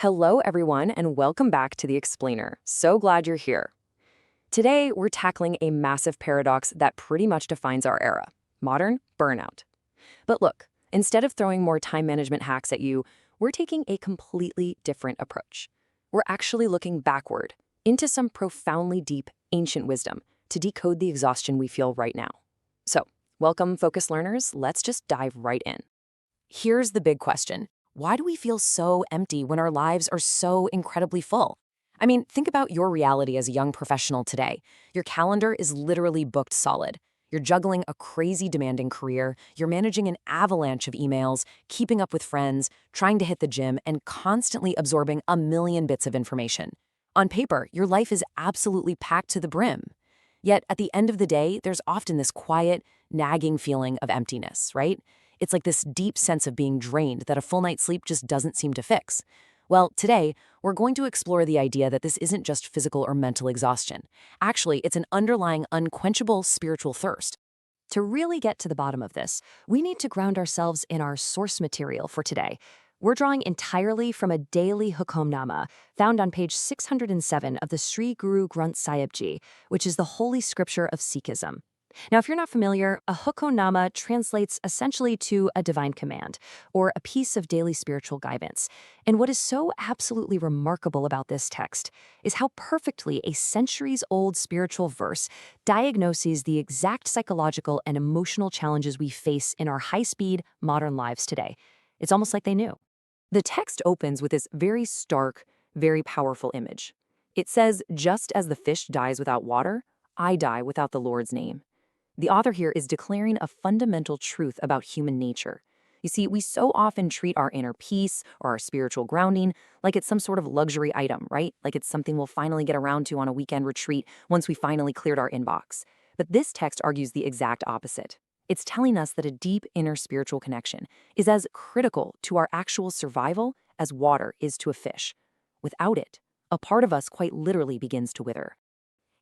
Hello, everyone, and welcome back to The Explainer. So glad you're here. Today, we're tackling a massive paradox that pretty much defines our era: modern burnout. But look, instead of throwing more time management hacks at you, we're taking a completely different approach. We're actually looking backward into some profoundly deep, ancient wisdom to decode the exhaustion we feel right now. So, welcome, focused learners. Let's just dive right in. Here's the big question. Why do we feel so empty when our lives are so incredibly full? I mean, think about your reality as a young professional today. Your calendar is literally booked solid. You're juggling a crazy demanding career, you're managing an avalanche of emails, keeping up with friends, trying to hit the gym, and constantly absorbing a million bits of information. On paper, your life is absolutely packed to the brim. Yet, at the end of the day, there's often this quiet, nagging feeling of emptiness, right? It's like this deep sense of being drained that a full night's sleep just doesn't seem to fix. Well, today, we're going to explore the idea that this isn't just physical or mental exhaustion. Actually, it's an underlying, unquenchable spiritual thirst. To really get to the bottom of this, we need to ground ourselves in our source material for today. We're drawing entirely from a daily Hukamnama found on page 607 of the Sri Guru Granth Sahib Ji, which is the holy scripture of Sikhism. Now, if you're not familiar, a Hukamnama translates essentially to a divine command, or a piece of daily spiritual guidance. And what is so absolutely remarkable about this text is how perfectly a centuries-old spiritual verse diagnoses the exact psychological and emotional challenges we face in our high-speed, modern lives today. It's almost like they knew. The text opens with this very stark, very powerful image. It says, "Just as the fish dies without water, I die without the Lord's name." The author here is declaring a fundamental truth about human nature. You see, we so often treat our inner peace or our spiritual grounding like it's some sort of luxury item, right? Like it's something we'll finally get around to on a weekend retreat once we finally cleared our inbox. But this text argues the exact opposite. It's telling us that a deep inner spiritual connection is as critical to our actual survival as water is to a fish. Without it, a part of us quite literally begins to wither.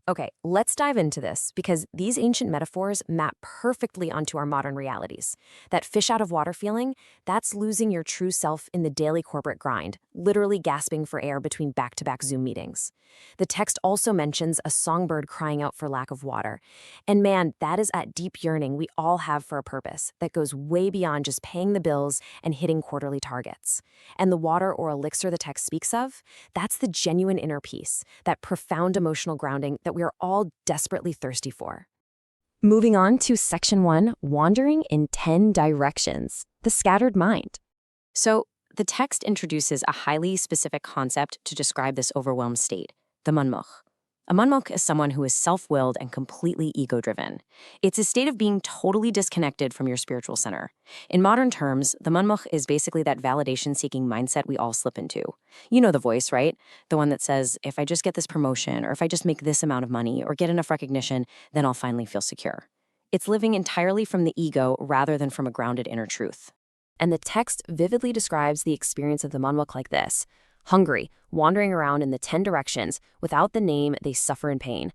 Okay, let's dive into this because these ancient metaphors map perfectly onto our modern realities. That fish out of water feeling, that's losing your true self in the daily corporate grind, literally gasping for air between back-to-back Zoom meetings. The text also mentions a songbird crying out for lack of water. And man, that is that deep yearning we all have for a purpose that goes way beyond just paying the bills and hitting quarterly targets. And the water or elixir the text speaks of, that's the genuine inner peace, that profound emotional grounding that we are all desperately thirsty for. Moving on to section 1, wandering in 10 directions, the scattered mind. So the text introduces a highly specific concept to describe this overwhelmed state, the manmukh. A manmukh is someone who is self-willed and completely ego-driven. It's a state of being totally disconnected from your spiritual center. In modern terms, the manmukh is basically that validation-seeking mindset we all slip into. You know the voice, right? The one that says, if I just get this promotion, or if I just make this amount of money, or get enough recognition, then I'll finally feel secure. It's living entirely from the ego rather than from a grounded inner truth. And the text vividly describes the experience of the manmukh like this: hungry, wandering around in the 10 directions. Without the name, they suffer in pain.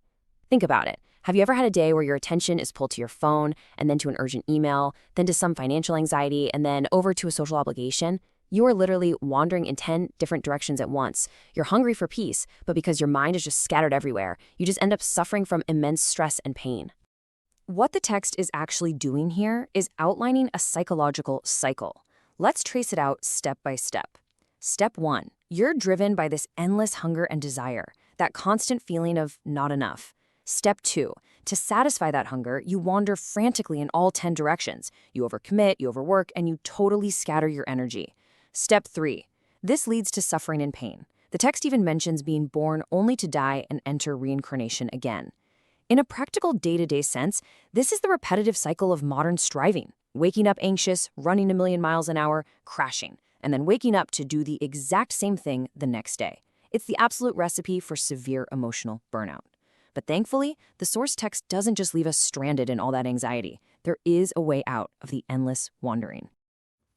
Think about it. Have you ever had a day where your attention is pulled to your phone, and then to an urgent email, then to some financial anxiety, and then over to a social obligation? You are literally wandering in 10 different directions at once. You're hungry for peace, but because your mind is just scattered everywhere, you just end up suffering from immense stress and pain. What the text is actually doing here is outlining a psychological cycle. Let's trace it out step by step. Step 1. You're driven by this endless hunger and desire, that constant feeling of not enough. Step 2. To satisfy that hunger, you wander frantically in all 10 directions. You overcommit, you overwork, and you totally scatter your energy. Step 3. This leads to suffering and pain. The text even mentions being born only to die and enter reincarnation again. In a practical day-to-day sense, this is the repetitive cycle of modern striving. Waking up anxious, running a million miles an hour, crashing, and then waking up to do the exact same thing the next day. It's the absolute recipe for severe emotional burnout. But thankfully, the source text doesn't just leave us stranded in all that anxiety. There is a way out of the endless wandering.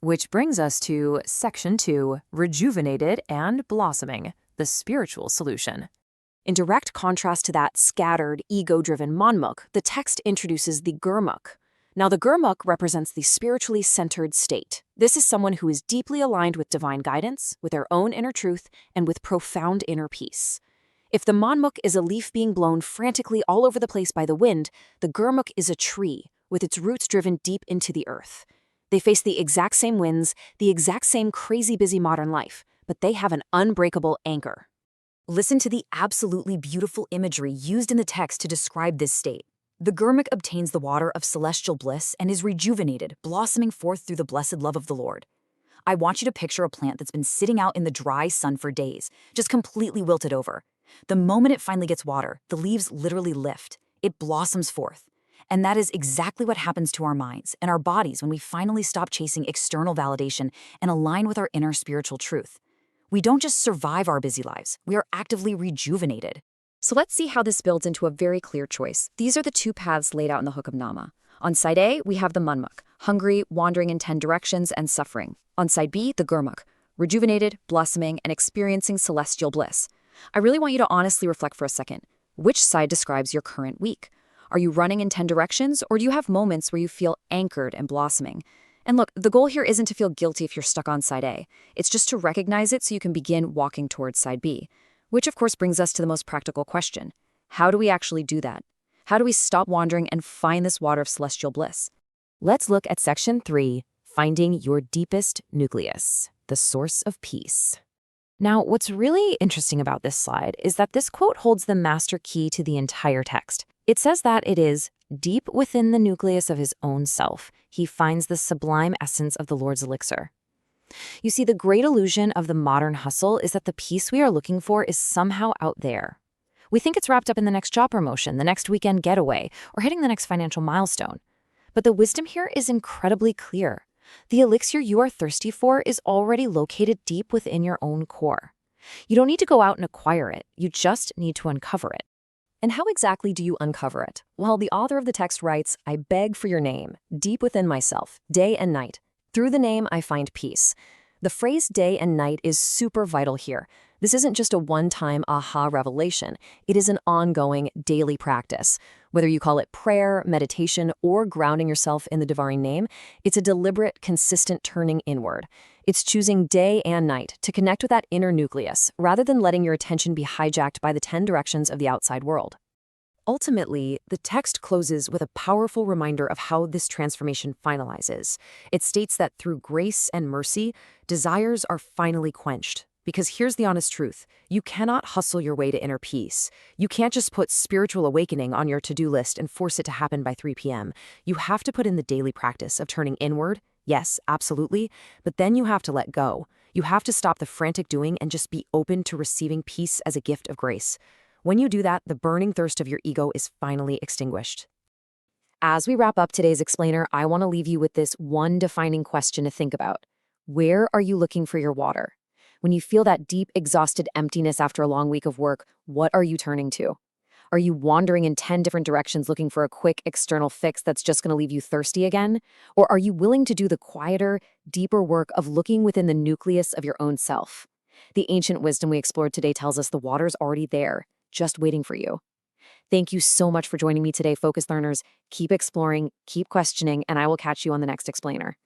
Which brings us to section 2, rejuvenated and blossoming, the spiritual solution. In direct contrast to that scattered, ego-driven manmukh, the text introduces the gurmukh. Now, the Gurmukh represents the spiritually centered state. This is someone who is deeply aligned with divine guidance, with their own inner truth, and with profound inner peace. If the Manmukh is a leaf being blown frantically all over the place by the wind, the Gurmukh is a tree, with its roots driven deep into the earth. They face the exact same winds, the exact same crazy busy modern life, but they have an unbreakable anchor. Listen to the absolutely beautiful imagery used in the text to describe this state. The Gurmukh obtains the water of celestial bliss and is rejuvenated, blossoming forth through the blessed love of the Lord. I want you to picture a plant that's been sitting out in the dry sun for days, just completely wilted over. The moment it finally gets water, the leaves literally lift. It blossoms forth. And that is exactly what happens to our minds and our bodies when we finally stop chasing external validation and align with our inner spiritual truth. We don't just survive our busy lives, we are actively rejuvenated. So let's see how this builds into a very clear choice. These are the two paths laid out in the Hukamnama. On side A, we have the Manmukh, hungry, wandering in 10 directions, and suffering. On side B, the Gurmukh, rejuvenated, blossoming, and experiencing celestial bliss. I really want you to honestly reflect for a second. Which side describes your current week? Are you running in 10 directions, or do you have moments where you feel anchored and blossoming? And look, the goal here isn't to feel guilty if you're stuck on side A. It's just to recognize it so you can begin walking towards side B. Which of course brings us to the most practical question. How do we actually do that? How do we stop wandering and find this water of celestial bliss? Let's look at section 3, finding your deepest nucleus, the source of peace. Now, what's really interesting about this slide is that this quote holds the master key to the entire text. It says that it is deep within the nucleus of his own self, he finds the sublime essence of the Lord's elixir. You see, the great illusion of the modern hustle is that the peace we are looking for is somehow out there. We think it's wrapped up in the next job promotion, the next weekend getaway, or hitting the next financial milestone. But the wisdom here is incredibly clear. The elixir you are thirsty for is already located deep within your own core. You don't need to go out and acquire it, you just need to uncover it. And how exactly do you uncover it? Well, the author of the text writes, I beg for your name, deep within myself, day and night. Through the name, I find peace. The phrase day and night is super vital here. This isn't just a one-time aha revelation. It is an ongoing daily practice. Whether you call it prayer, meditation, or grounding yourself in the divine name, it's a deliberate, consistent turning inward. It's choosing day and night to connect with that inner nucleus, rather than letting your attention be hijacked by the 10 directions of the outside world. Ultimately, the text closes with a powerful reminder of how this transformation finalizes. It states that through grace and mercy, desires are finally quenched. Because here's the honest truth, you cannot hustle your way to inner peace. You can't just put spiritual awakening on your to-do list and force it to happen by 3 p.m. You have to put in the daily practice of turning inward, yes, absolutely, but then you have to let go. You have to stop the frantic doing and just be open to receiving peace as a gift of grace. When you do that, the burning thirst of your ego is finally extinguished. As we wrap up today's explainer, I want to leave you with this one defining question to think about. Where are you looking for your water? When you feel that deep, exhausted emptiness after a long week of work, what are you turning to? Are you wandering in 10 different directions looking for a quick external fix that's just going to leave you thirsty again? Or are you willing to do the quieter, deeper work of looking within the nucleus of your own self? The ancient wisdom we explored today tells us the water's already there, just waiting for you. Thank you so much for joining me today, Focused Learners. Keep exploring, keep questioning, and I will catch you on the next explainer.